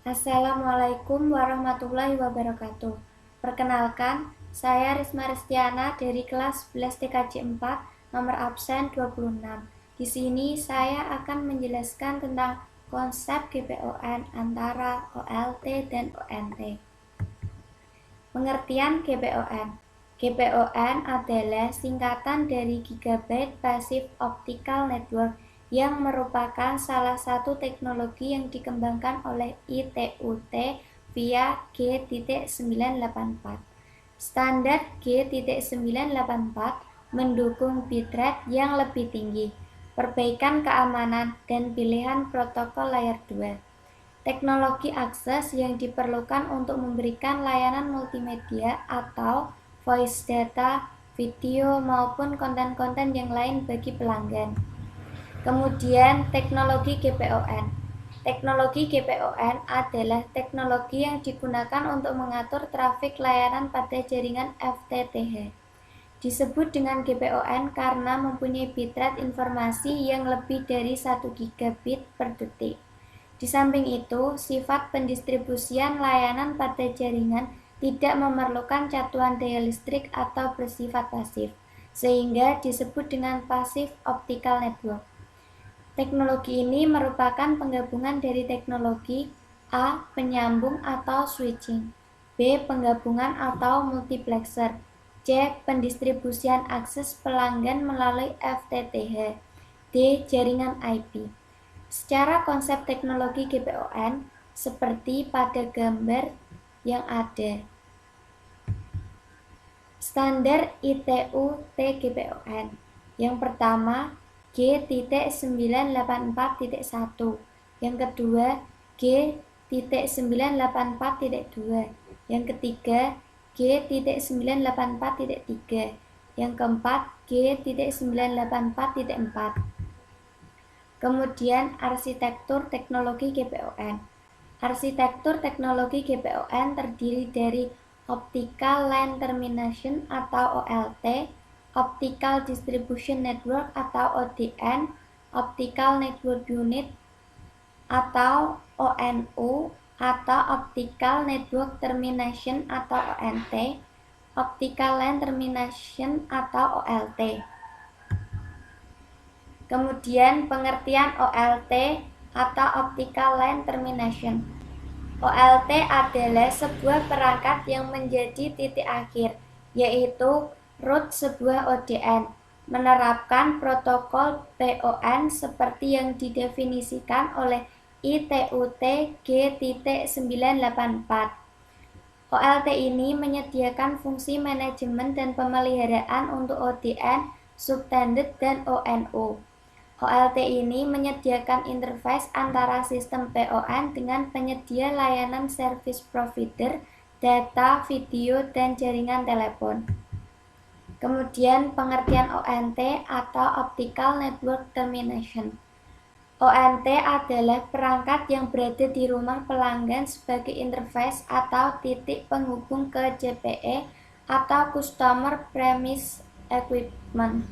Assalamualaikum warahmatullahi wabarakatuh. Perkenalkan, saya Risma Restiana dari kelas 11 TKJ 4, nomor absen 26. Di sini saya akan menjelaskan tentang konsep GPON antara OLT dan ONT. Pengertian GPON. GPON adalah singkatan dari Gigabit Passive Optical Network yang merupakan salah satu teknologi yang dikembangkan oleh ITUT via G.984. Standar G.984 mendukung bitrate yang lebih tinggi, perbaikan keamanan, dan pilihan protokol layer 2. Teknologi akses yang diperlukan untuk memberikan layanan multimedia atau voice data, video, maupun konten-konten yang lain bagi pelanggan. Kemudian, teknologi GPON. Teknologi GPON adalah teknologi yang digunakan untuk mengatur trafik layanan pada jaringan FTTH. Disebut dengan GPON karena mempunyai bitrate informasi yang lebih dari 1 gigabit per detik. Di samping itu, sifat pendistribusian layanan pada jaringan tidak memerlukan catuan daya listrik atau bersifat pasif, sehingga disebut dengan Passive Optical Network. Teknologi ini merupakan penggabungan dari teknologi A. Penyambung atau switching, B. Penggabungan atau multiplexer, C. Pendistribusian akses pelanggan melalui FTTH, D. Jaringan IP. Secara konsep teknologi GPON seperti pada gambar yang ada. Standar ITU-T GPON. Yang pertama, G.984.1. Yang kedua, G.984.2. Yang ketiga, G.984.3. Yang keempat, G.984.4. Kemudian, arsitektur teknologi GPON. Arsitektur teknologi GPON terdiri dari Optical Line Termination atau OLT, Optical Distribution Network atau ODN, Optical Network Unit atau ONU, atau Optical Network Termination atau ONT, Optical Line Termination atau OLT. Kemudian pengertian OLT atau Optical Line Termination. OLT adalah sebuah perangkat yang menjadi titik akhir, yaitu root sebuah ODN, menerapkan protokol PON seperti yang didefinisikan oleh ITUT G.984. OLT ini menyediakan fungsi manajemen dan pemeliharaan untuk ODN, subtended, dan ONU. OLT ini menyediakan interface antara sistem PON dengan penyedia layanan service provider, data, video, dan jaringan telepon. Kemudian pengertian ONT atau Optical Network Termination. ONT adalah perangkat yang berada di rumah pelanggan sebagai interface atau titik penghubung ke CPE atau Customer Premise Equipment.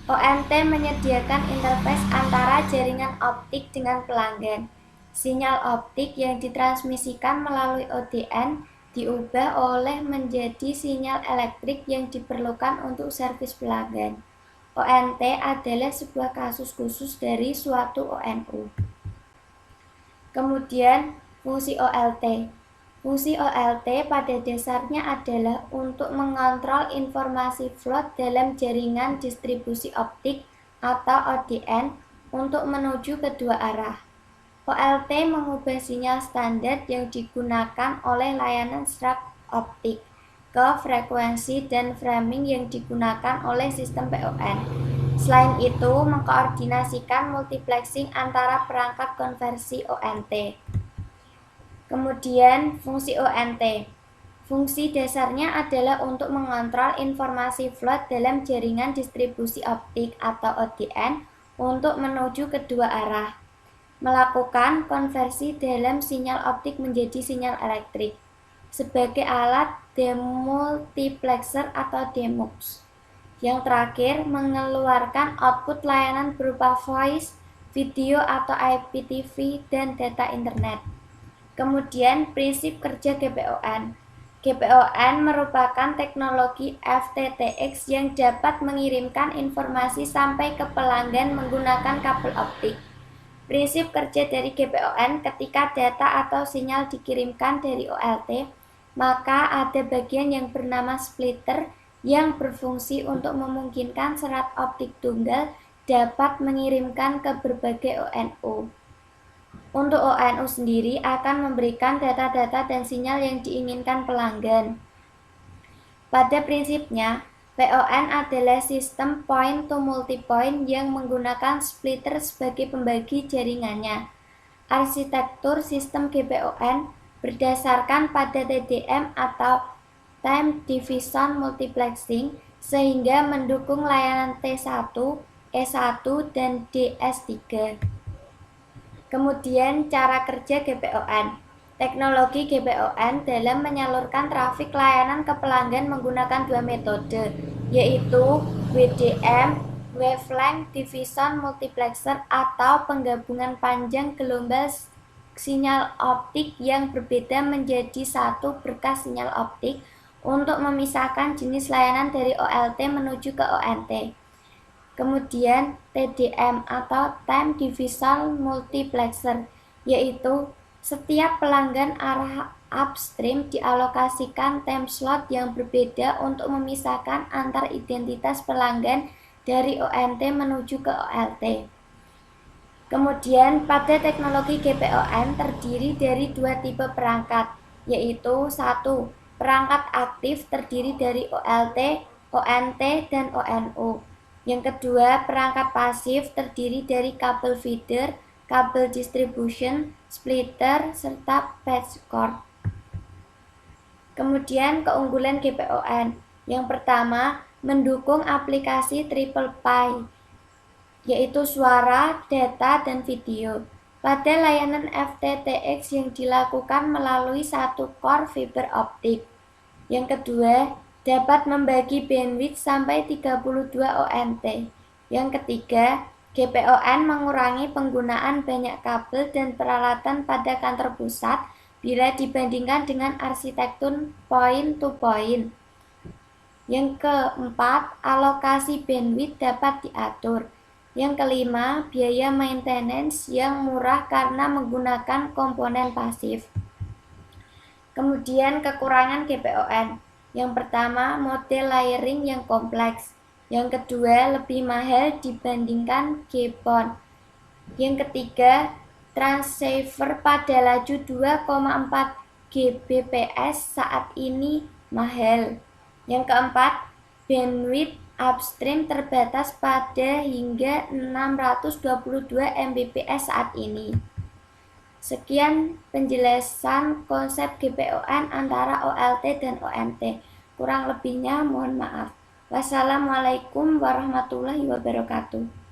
ONT menyediakan interface antara jaringan optik dengan pelanggan. Sinyal optik yang ditransmisikan melalui ODN diubah oleh menjadi sinyal elektrik yang diperlukan untuk servis pelanggan. ONT adalah sebuah kasus khusus dari suatu ONU. Kemudian, fungsi OLT. Fungsi OLT pada dasarnya adalah untuk mengontrol informasi float dalam jaringan distribusi optik atau ODN untuk menuju kedua arah. OLT mengubah sinyal standar yang digunakan oleh layanan strak optik ke frekuensi dan framing yang digunakan oleh sistem PON. Selain itu, mengkoordinasikan multiplexing antara perangkat konversi ONT. Kemudian, fungsi ONT. Fungsi dasarnya adalah untuk mengontrol informasi float dalam jaringan distribusi optik atau ODN untuk menuju kedua arah, melakukan konversi dalam sinyal optik menjadi sinyal elektrik, sebagai alat demultiplexer atau demux. Yang terakhir, mengeluarkan output layanan berupa voice, video atau IPTV, dan data internet. Kemudian prinsip kerja GPON. GPON merupakan teknologi FTTX yang dapat mengirimkan informasi sampai ke pelanggan menggunakan kabel optik. Prinsip kerja dari GPON: ketika data atau sinyal dikirimkan dari OLT, maka ada bagian yang bernama splitter yang berfungsi untuk memungkinkan serat optik tunggal dapat mengirimkan ke berbagai ONO. Untuk ONO sendiri akan memberikan data-data dan sinyal yang diinginkan pelanggan. Pada prinsipnya, PON adalah sistem point-to-multipoint yang menggunakan splitter sebagai pembagi jaringannya. Arsitektur sistem GPON berdasarkan pada TDM atau Time Division Multiplexing sehingga mendukung layanan T1, E1, dan DS3. Kemudian cara kerja GPON. Teknologi GPON dalam menyalurkan trafik layanan ke pelanggan menggunakan dua metode, yaitu WDM, Wavelength Division Multiplexer, atau penggabungan panjang gelombang sinyal optik yang berbeda menjadi satu berkas sinyal optik untuk memisahkan jenis layanan dari OLT menuju ke ONT. Kemudian TDM atau Time Division Multiplexer, yaitu setiap pelanggan arah upstream dialokasikan time slot yang berbeda untuk memisahkan antar identitas pelanggan dari ONT menuju ke OLT. Kemudian pada teknologi GPON terdiri dari dua tipe perangkat, yaitu satu, perangkat aktif terdiri dari OLT, ONT, dan ONO. Yang kedua, perangkat pasif terdiri dari kabel feeder, kabel distribution, splitter, serta patch cord. Kemudian keunggulan GPON. Yang pertama, mendukung aplikasi Triple PHY, yaitu suara, data, dan video. Pada layanan FTTX yang dilakukan melalui satu core fiber optik. Yang kedua, dapat membagi bandwidth sampai 32 ONT. Yang ketiga, GPON mengurangi penggunaan banyak kabel dan peralatan pada kantor pusat bila dibandingkan dengan arsitektur point-to-point. Yang keempat, alokasi bandwidth dapat diatur. Yang kelima, biaya maintenance yang murah karena menggunakan komponen pasif. Kemudian kekurangan GPON. Yang pertama, model layering yang kompleks. Yang kedua, lebih mahal dibandingkan GPON. Yang ketiga, transceiver pada laju 2,4 Gbps saat ini mahal. Yang keempat, bandwidth upstream terbatas pada hingga 622 Mbps saat ini. Sekian penjelasan konsep GPON antara OLT dan ONT. Kurang lebihnya mohon maaf. Wassalamualaikum warahmatullahi wabarakatuh.